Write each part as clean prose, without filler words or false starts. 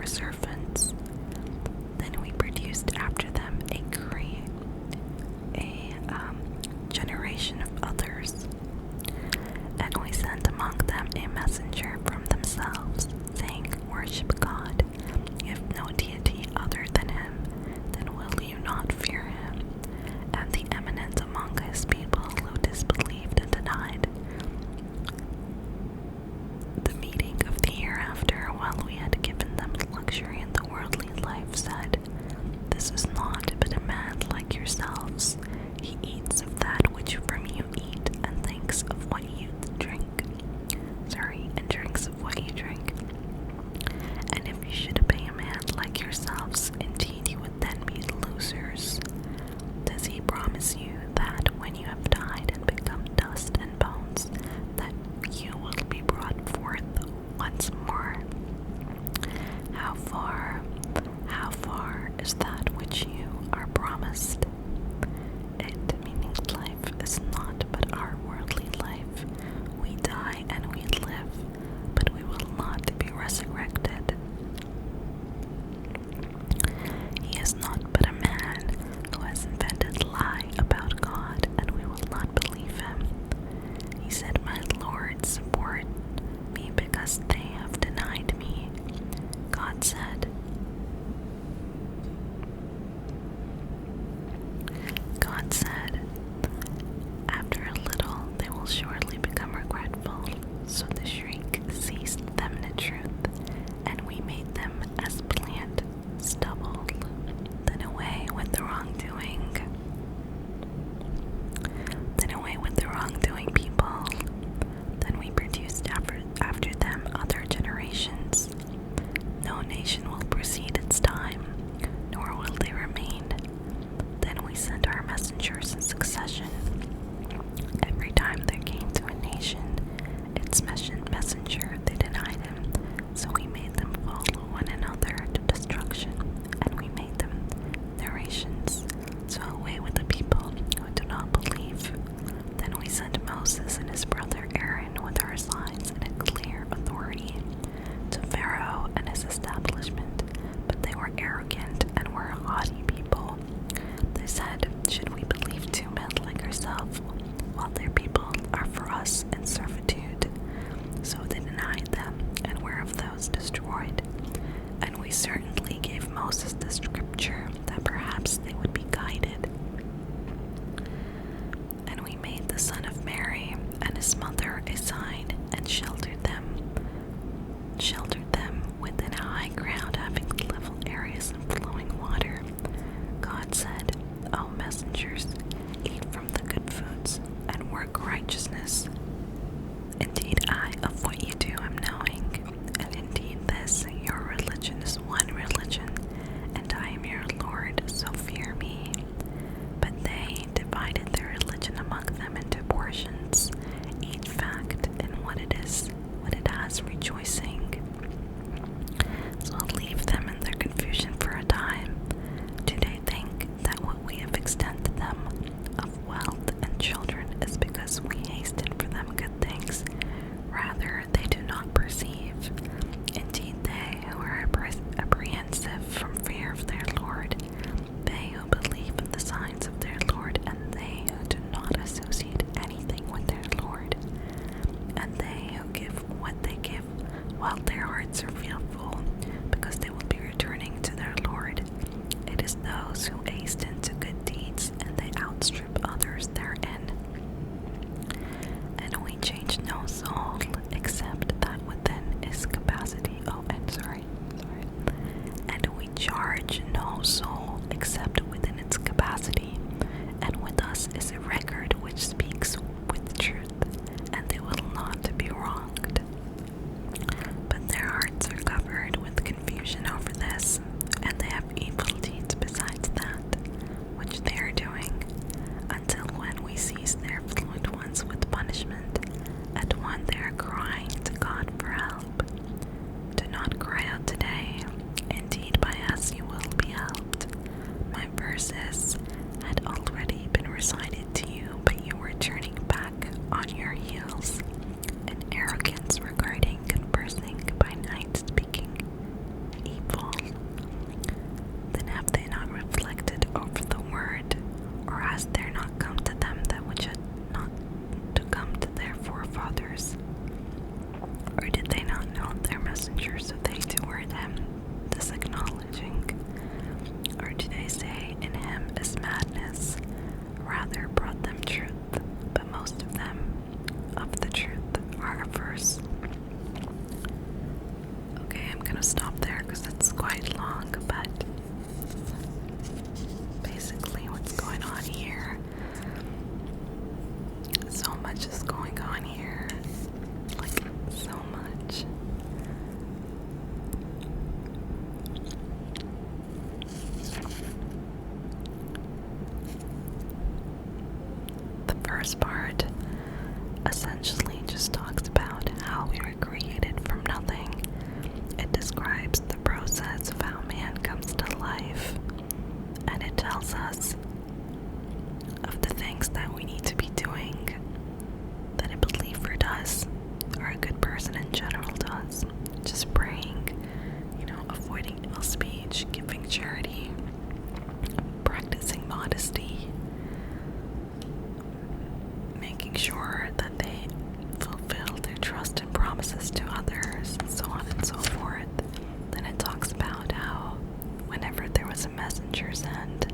servants. Then we produced after them a generation of others, and we sent among them a messenger from themselves, saying, Worship God. If no deity other than him, then will you not fear him? And the eminent among his people who disbelieved and denied the meeting of the hereafter, while we had given them luxury in the worldly life, said, This is not but a man like yourselves. He eats of that which from you eat, and thinks of what you drink. And drinks of what you drink. And if you should obey a man like yourselves, indeed you would then be losers. Does he promise you that when you have died and become dust and bones, that you will be brought forth once more? How far is that which you are promised? It, meaning life, is not but our worldly life. We die and we live, but we will not be resurrected. He is not but a man who has invented a lie about God, and we will not believe him. He said, My Lord, support me because they have denied me. God said, After a little they will surely become regretful. So the shriek seized them in truth, and we made them as plant stubble. Then away with the wrongdoing. People. Then we produced after them other generations. No nation will precede its time, nor will they remain. Then we sent our messengers in succession. Every time there came to a nation its messenger, they denied him. So we made them follow one another to destruction, and we made them narrations. So away with the people who do not believe. Then we sent Moses and his brother Aaron with our signs and a clear authority to Pharaoh and his establishment, but they were arrogant and were a haughty people. They said, Should we believe two men like ourselves, while their people are for us in servitude? So they denied them, and were of those destroyed. And we certainly gave Moses the scripture, that perhaps they would be guided. And we made the son of Mary and his mother a sign, and sheltered them within a high ground, having level areas and flowing water. God said, O messengers, eat from the good foods, and work righteousness. Indeed, I of what you do am knowing, and indeed this, your religion is one religion, and I am your Lord, so fear me. But they divided their religion among them into portions, each fact in what it has rejoicing. So I'll leave them in their confusion for a time. Do they think that what we have extended them of wealth and children is because we hasten for them good things? Rather, they do not perceive. Indeed, they who are apprehensive from fear of their Lord, they who believe in the signs of their Lord, and they who do not associate anything with their Lord, and they who give what they give, while their hearts are fearful, because they will be returning to their Lord. It is those who hasten to good deeds, and they outstrip others therein. And we change no soul, except that within its capacity. And we charge no soul, except within its capacity. And with us is a record which speaks with truth, and they will not be wronged. But their hearts are covered with confusion over this, and they have evil deeds besides that, which they are doing, until when we seize their fluent ones with punishment, at one they are crying to God for help. Do not cry out today, indeed by us you will be helped. My verses had already been recited to you, but you were too first part essentially just talks about how we were created from nothing. It describes the process of how man comes to life, and it tells us of the things that we need to be doing that a believer does, or a good person in general does. Just praying, avoiding ill speech, giving charity, practicing modesty, making sure that they fulfill their trust and promises to others, and so on and so forth. Then it talks about how whenever there was a messenger sent,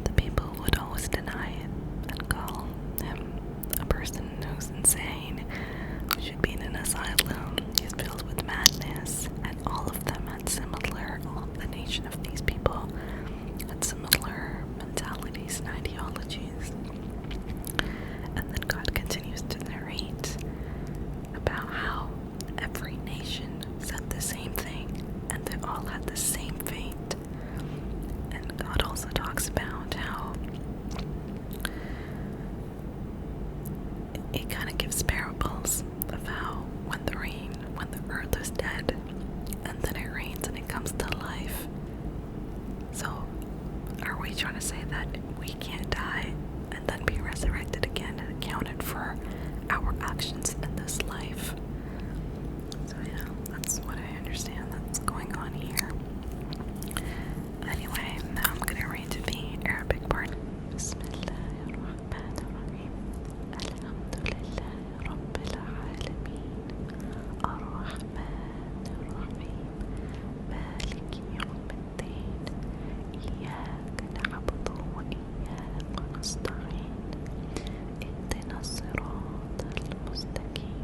the people would always deny it and call him a person who's insane, who should be in an asylum, he's filled with madness, and all of the nation of these people had similar mentalities and ideologies. And then God continues to narrate about how every nation said the same thing, and they all had the same fate. And God also talks about how it kind of gives parables of how when the earth is dead, and then it rains and it comes to life. So, are we trying to say that we can't die and then be resurrected again and accounted for our actions in this life? So yeah, that's what I understand that's going on here. Anyway, now I'm gonna read the Arabic part. Bismillahirrahmanirrahim. Alhamdulillahi Rabbil Alameen. Ar-Rahmanir-Rahim. Maliki Yawmiddin. Iyyaka na'budu wa iyyaka nasta'in. Ihdina as-sirata al-mustaqim.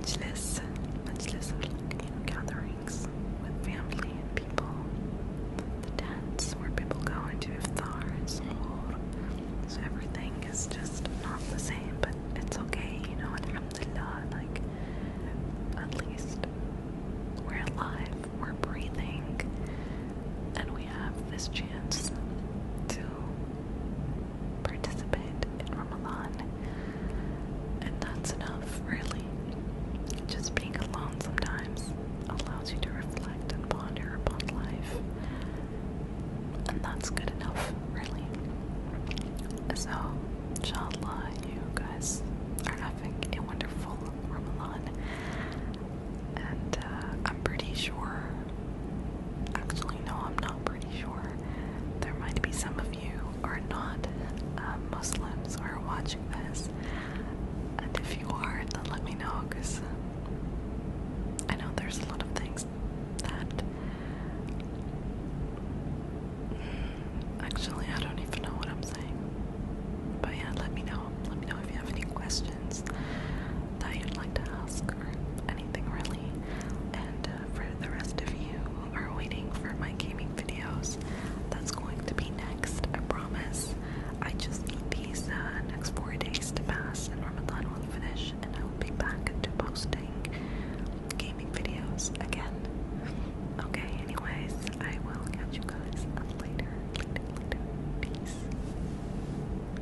speechless.